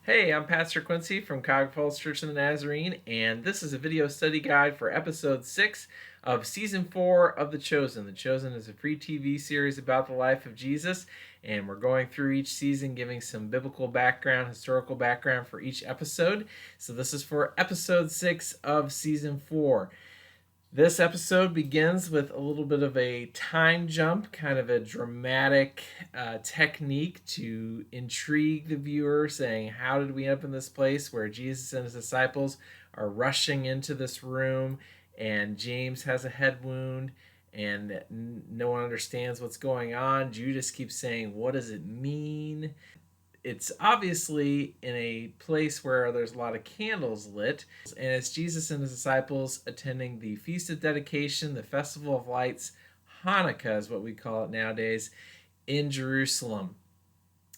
Hey, I'm Pastor Quincy from Cuyahoga Falls Church of the Nazarene, and this is a video study guide for episode 6 of season 4 of The Chosen. The Chosen is a free TV series about the life of Jesus, and we're going through each season giving some biblical background, historical background for each episode. So this is for episode 6 of season 4. This episode begins with a little bit of a time jump, kind of a dramatic technique to intrigue the viewer, saying, how did we end up in this place where Jesus and his disciples are rushing into this room, and James has a head wound, and no one understands what's going on. Judas keeps saying, what does it mean? It's obviously in a place where there's a lot of candles lit, and it's Jesus and his disciples attending the Feast of Dedication, the Festival of Lights, Hanukkah is what we call it nowadays, in Jerusalem.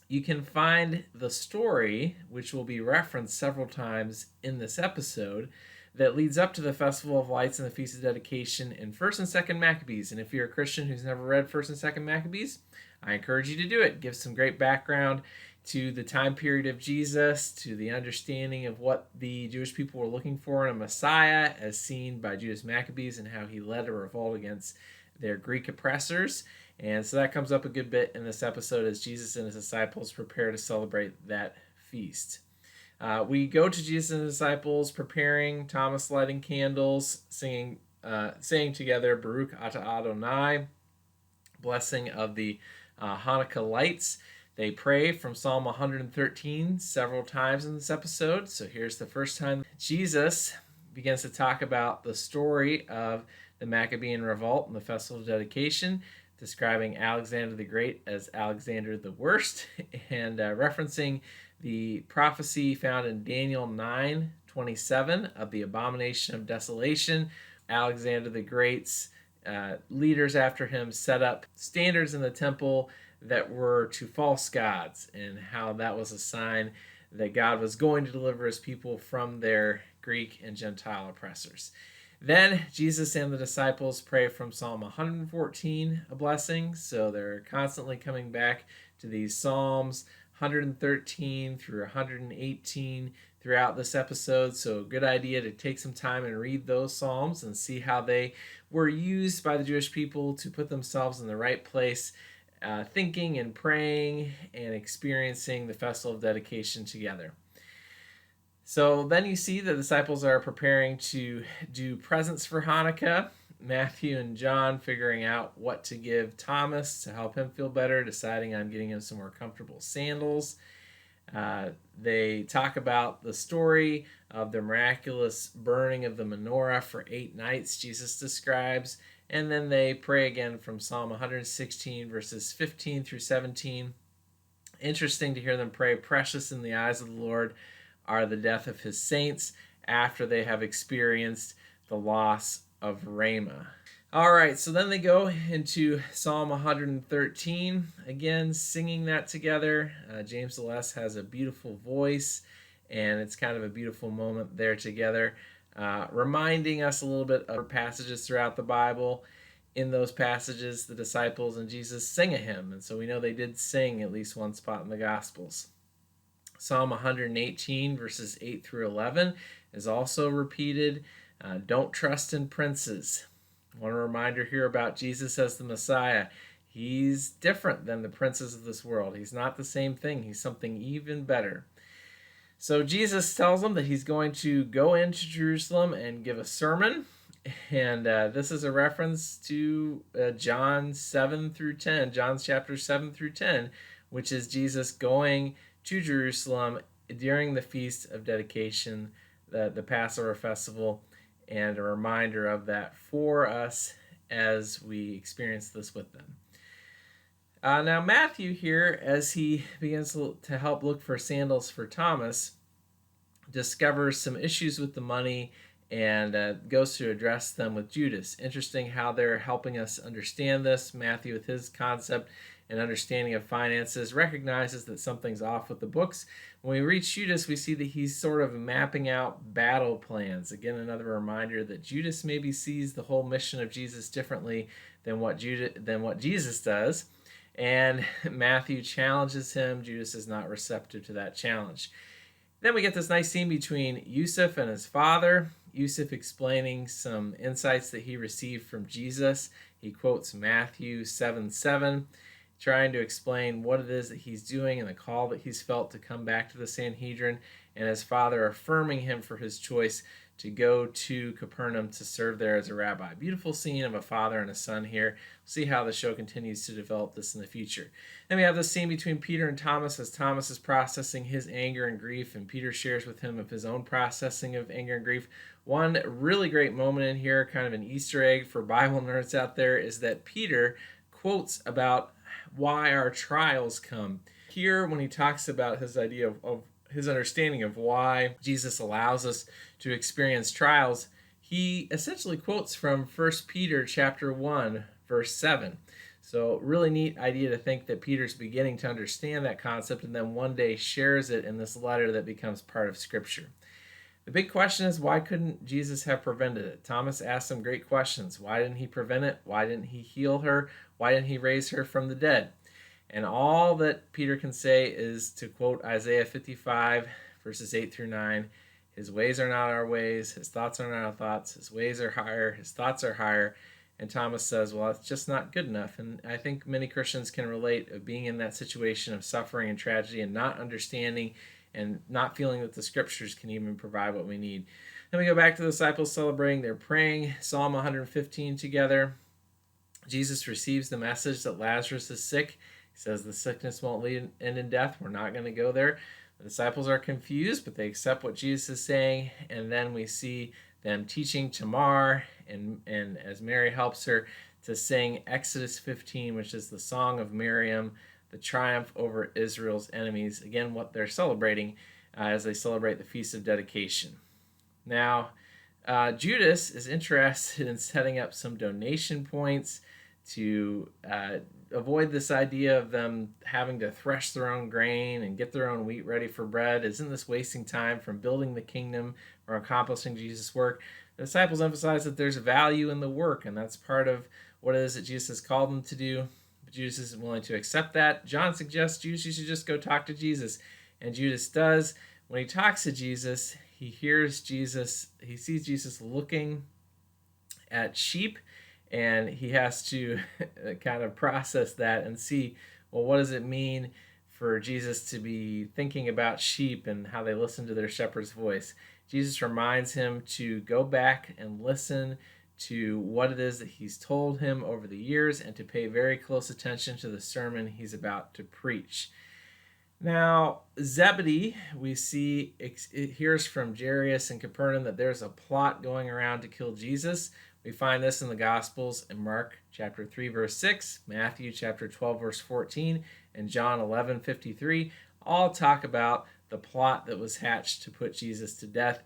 You can find the story, which will be referenced several times in this episode, that leads up to the Festival of Lights and the Feast of Dedication in 1st and 2nd Maccabees. And if you're a Christian who's never read 1st and 2nd Maccabees, I encourage you to do it. It gives some great background to the time period of Jesus, to the understanding of what the Jewish people were looking for in a Messiah, as seen by Judas Maccabees, and how he led a revolt against their Greek oppressors. And so that comes up a good bit in this episode as Jesus and his disciples prepare to celebrate that feast. We go to Jesus and his disciples preparing, Thomas lighting candles, saying together, Baruch Atah Adonai, blessing of the Hanukkah lights. They pray from Psalm 113 several times in this episode. So here's the first time Jesus begins to talk about the story of the Maccabean revolt and the Festival of Dedication, describing Alexander the Great as Alexander the Worst, and referencing the prophecy found in Daniel 9:27 of the abomination of desolation. Alexander the Great's leaders after him set up standards in the temple that were to false gods, and how that was a sign that God was going to deliver his people from their Greek and Gentile oppressors. Then Jesus and the disciples pray from Psalm 114, a blessing. So they're constantly coming back to these Psalms 113 through 118 throughout this episode. So a good idea to take some time and read those Psalms and see how they were used by the Jewish people to put themselves in the right place, thinking and praying and experiencing the Festival of Dedication together. So then you see the disciples are preparing to do presents for Hanukkah. Matthew and John figuring out what to give Thomas to help him feel better, deciding on getting him some more comfortable sandals. They talk about the story of the miraculous burning of the menorah for 8 nights Jesus describes, and then they pray again from Psalm 116 verses 15 through 17. Interesting to hear them pray, precious in the eyes of the Lord are the death of his saints after they have experienced the loss of Ramah. All right, so then they go into Psalm 113, again singing that together. James Celeste has a beautiful voice, and it's kind of a beautiful moment there together, reminding us a little bit of passages throughout the Bible. In those passages, the disciples and Jesus sing a hymn, and so we know they did sing at least one spot in the Gospels. Psalm 118, verses 8 through 11, is also repeated. Don't trust in princes. One reminder here about Jesus as the Messiah. He's different than the princes of this world. He's not the same thing. He's something even better. So Jesus tells them that he's going to go into Jerusalem and give a sermon. And this is a reference to John 7 through 10, John's chapter 7 through 10, which is Jesus going to Jerusalem during the Feast of Dedication, the Passover festival, and a reminder of that for us as we experience this with them. Now Matthew here, as he begins to help look for sandals for Thomas, discovers some issues with the money and goes to address them with Judas. Interesting how they're helping us understand this. Matthew, with his concept and understanding of finances, recognizes that something's off with the books. When we reach Judas, we see that he's sort of mapping out battle plans. Again, another reminder that Judas maybe sees the whole mission of Jesus differently than what Jesus does. And Matthew challenges him. Judas is not receptive to that challenge. Then we get this nice scene between Yusuf and his father. Yusuf explaining some insights that he received from Jesus. He quotes Matthew 7:7, trying to explain what it is that he's doing and the call that he's felt to come back to the Sanhedrin, and his father affirming him for his choice to go to Capernaum to serve there as a rabbi. Beautiful scene of a father and a son here. We'll see how the show continues to develop this in the future. Then we have this scene between Peter and Thomas as Thomas is processing his anger and grief, and Peter shares with him of his own processing of anger and grief. One really great moment in here, kind of an Easter egg for Bible nerds out there, is that Peter quotes about why our trials come. Here, when he talks about his idea of his understanding of why Jesus allows us to experience trials, he essentially quotes from 1 Peter chapter 1, verse 7. So really neat idea to think that Peter's beginning to understand that concept and then one day shares it in this letter that becomes part of Scripture. The big question is, why couldn't Jesus have prevented it? Thomas asked some great questions. Why didn't he prevent it? Why didn't he heal her? Why didn't he raise her from the dead? And all that Peter can say is to quote Isaiah 55, verses 8 through 9. His ways are not our ways. His thoughts are not our thoughts. His ways are higher. His thoughts are higher. And Thomas says, well, it's just not good enough. And I think many Christians can relate of being in that situation of suffering and tragedy and not understanding and not feeling that the Scriptures can even provide what we need. Then we go back to the disciples celebrating. They're praying Psalm 115 together. Jesus receives the message that Lazarus is sick. He says the sickness won't end in death. We're not going to go there. The disciples are confused, but they accept what Jesus is saying. And then we see them teaching Tamar, and as Mary helps her to sing Exodus 15, which is the song of Miriam, the triumph over Israel's enemies. Again, what they're celebrating as they celebrate the Feast of Dedication. Now, Judas is interested in setting up some donation points to avoid this idea of them having to thresh their own grain and get their own wheat ready for bread. Isn't this wasting time from building the kingdom or accomplishing Jesus' work? The disciples emphasize that there's value in the work, and that's part of what it is that Jesus has called them to do. But Judas isn't willing to accept that. John suggests Judas, you should just go talk to Jesus. And Judas does. When he talks to Jesus, he hears Jesus, he sees Jesus looking at sheep, and he has to kind of process that and see, well, what does it mean for Jesus to be thinking about sheep and how they listen to their shepherd's voice? Jesus reminds him to go back and listen to what it is that he's told him over the years and to pay very close attention to the sermon he's about to preach. Now, Zebedee, we see, it hears from Jairus in Capernaum that there's a plot going around to kill Jesus. We find this in the Gospels in Mark chapter 3, verse 6, Matthew chapter 12, verse 14, and John 11:53. All talk about the plot that was hatched to put Jesus to death,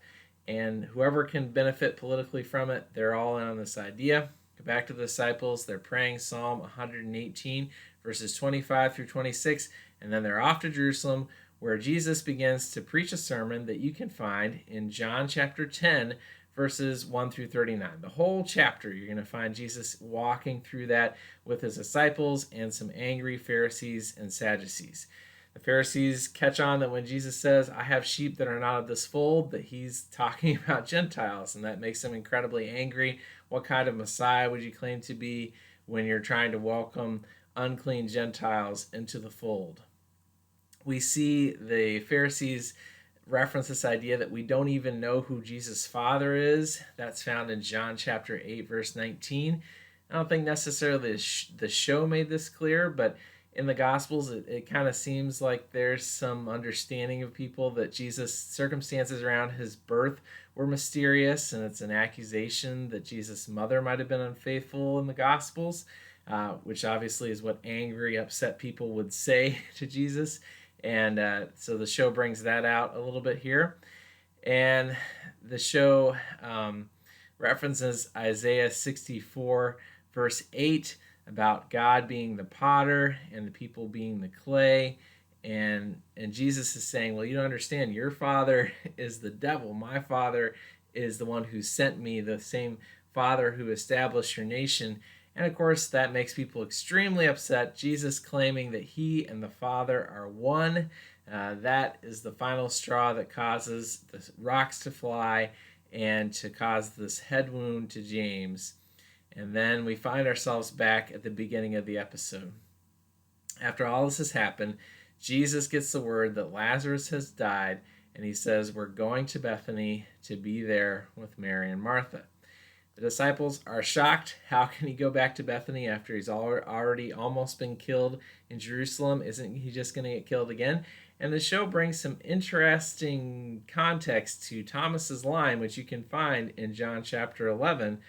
and whoever can benefit politically from it, they're all in on this idea. Go back to the disciples. They're praying Psalm 118, verses 25 through 26, and then they're off to Jerusalem, where Jesus begins to preach a sermon that you can find in John chapter 10, verses 1 through 39. The whole chapter, you're going to find Jesus walking through that with his disciples and some angry Pharisees and Sadducees. The Pharisees catch on that when Jesus says, I have sheep that are not of this fold, that he's talking about Gentiles, and that makes them incredibly angry. What kind of Messiah would you claim to be when you're trying to welcome unclean Gentiles into the fold? We see the Pharisees reference this idea that we don't even know who Jesus' Father is. That's found in John chapter 8, verse 19. I don't think necessarily the show made this clear, but in the Gospels, it kind of seems like there's some understanding of people that Jesus' circumstances around his birth were mysterious, and it's an accusation that Jesus' mother might have been unfaithful in the Gospels, which obviously is what angry, upset people would say to Jesus. And so the show brings that out a little bit here. And the show references Isaiah 64, verse 8, about God being the potter and the people being the clay. And Jesus is saying, well, you don't understand. Your father is the devil. My father is the one who sent me, the same father who established your nation. And of course, that makes people extremely upset. Jesus claiming that he and the Father are one. That is the final straw that causes the rocks to fly and to cause this head wound to James. And then we find ourselves back at the beginning of the episode. After all this has happened, Jesus gets the word that Lazarus has died, and he says, "We're going to Bethany to be there with Mary and Martha." The disciples are shocked. How can he go back to Bethany after he's already almost been killed in Jerusalem? Isn't he just going to get killed again? And the show brings some interesting context to Thomas's line, which you can find in John chapter 11.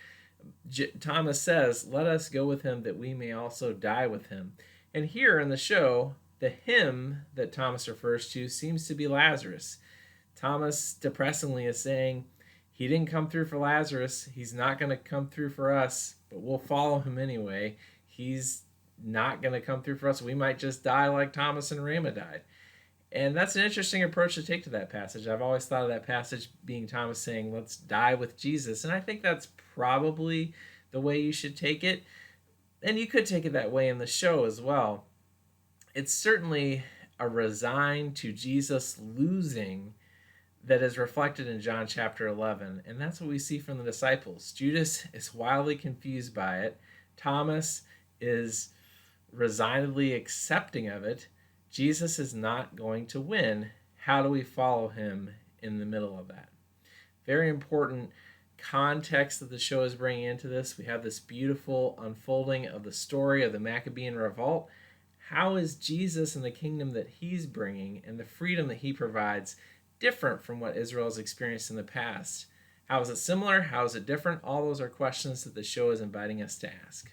Thomas says, "Let us go with him that we may also die with him." And here in the show, the him that Thomas refers to seems to be Lazarus. Thomas depressingly is saying, he didn't come through for Lazarus. He's not going to come through for us, but we'll follow him anyway. He's not going to come through for us. We might just die like Thomas and Rama died. And that's an interesting approach to take to that passage. I've always thought of that passage being Thomas saying, let's die with Jesus. And I think that's probably the way you should take it. And you could take it that way in the show as well. It's certainly a resign to Jesus losing that is reflected in John chapter 11. And that's what we see from the disciples. Judas is wildly confused by it. Thomas is resignedly accepting of it. Jesus is not going to win. How do we follow him in the middle of that? Very important context that the show is bringing into this. We have this beautiful unfolding of the story of the Maccabean revolt. How is Jesus and the kingdom that he's bringing and the freedom that he provides different from what Israel has experienced in the past? How is it similar? How is it different? All those are questions that the show is inviting us to ask.